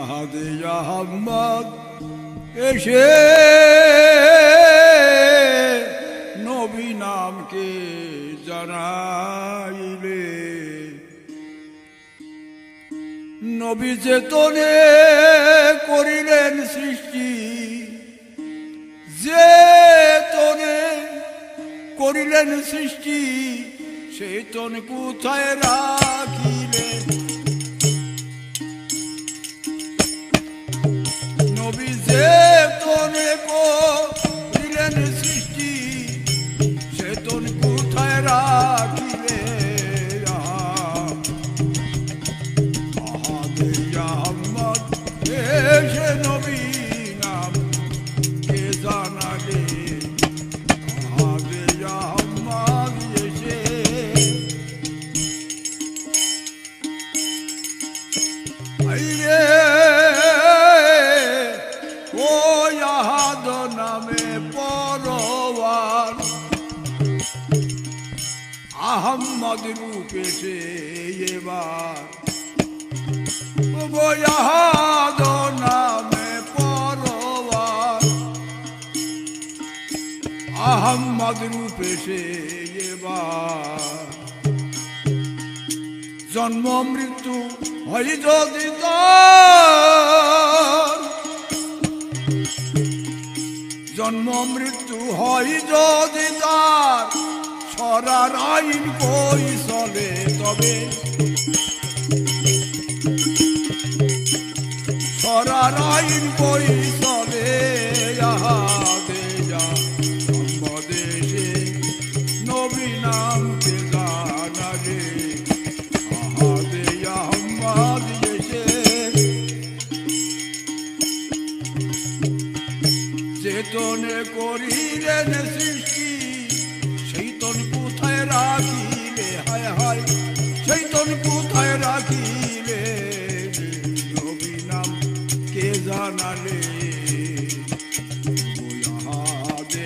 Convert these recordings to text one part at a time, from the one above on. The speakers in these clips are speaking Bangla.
আহাদে আহমদ এসে নবী নামকে জানাইলে নবী চেতনে করিলেন সৃষ্টি চেতনে করিলেন সৃষ্টি চেতন কোথায় রাখিলেন নবী চেতনে করিলেন সৃষ্টি চেতন কোথায় রাখিলেন আহাদে আহমদ এসে নবী নাম কে জানালে আহাদে আহমদ এসে আইরে ও আহাদ নামে পরওয়ার আহম্মদ রূপে সে এবার ও আহাদ নামে পরওয়ার আহম্মদ রূপে সে এবার জন্ম মৃত্যু হয় যদি তার জন্ম মৃত্যু হয় যদি তার সরার আইন কই চলে তবে সরার আইন কই চলে আহাদে আহমদ এসে নবী নামকে জানালে আহাদে আহমদ এসে চেতনে করিলেন সৃষ্টি চৈতন কোথায় রাখিলে হায় হায় চৈতন কোথায় রাখিলে নবী নাম কে জানালে আহাদে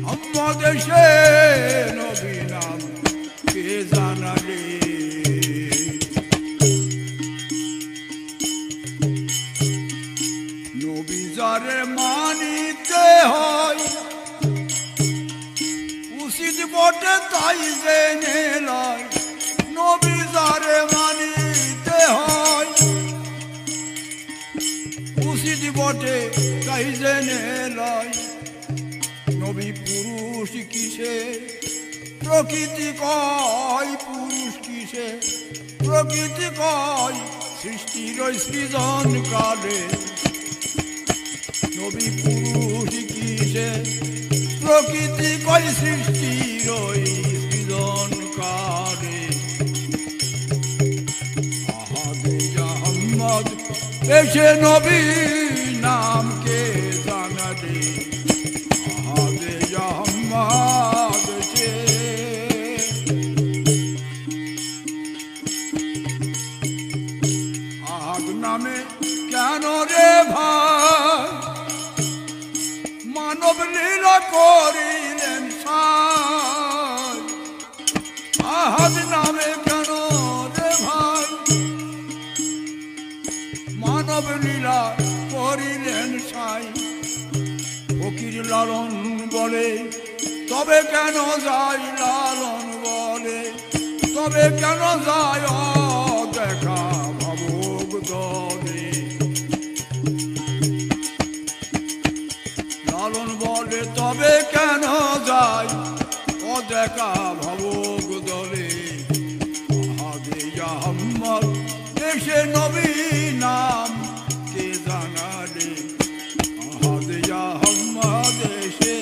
আহমদ এসে নবী নাম কে জানালে নবী যারে মানিতে হয় উচিত বটে তাই জেনে লয় নবী যারে মানিতে হয় উচিত বটে তাই জেনে লয় নবী পুরুষ কিসে প্রকৃতি কয় পুরুষ কিসে প্রকৃতি কয় সৃষ্টির সৃজন কালে নবী পুরুষ কিসে প্রকৃতি কয় সৃষ্টির সৃজন কালে আহাদে আহমদ এসে নবী নামকে জানালে আহাদে আহমদ এসে আহাদ নামে কেন রে ভাই মানব লীলা করিলেন সাই আহাদ নামে কেন রে ভাই মানব লীলা করিলেন সাই ফকির লালন বলে তবে কেন যায় লালন বলে তবে কেন যায় দেখা ভাবুক দলে লালন বলে তবে কেন যায় অদেখা ভাবুক দলে আহাদে আহমদ এসে নবী নাম কে জানালে আহাদে আহমদ এসে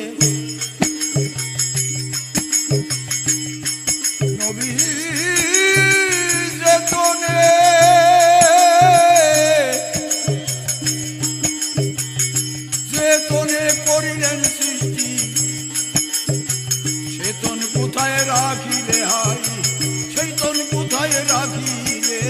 নবী চেতনে চেতনে করিলেন সৃষ্টি চেতন কোথায় রাখিলে হাই চেতন কোথায় রাখিলে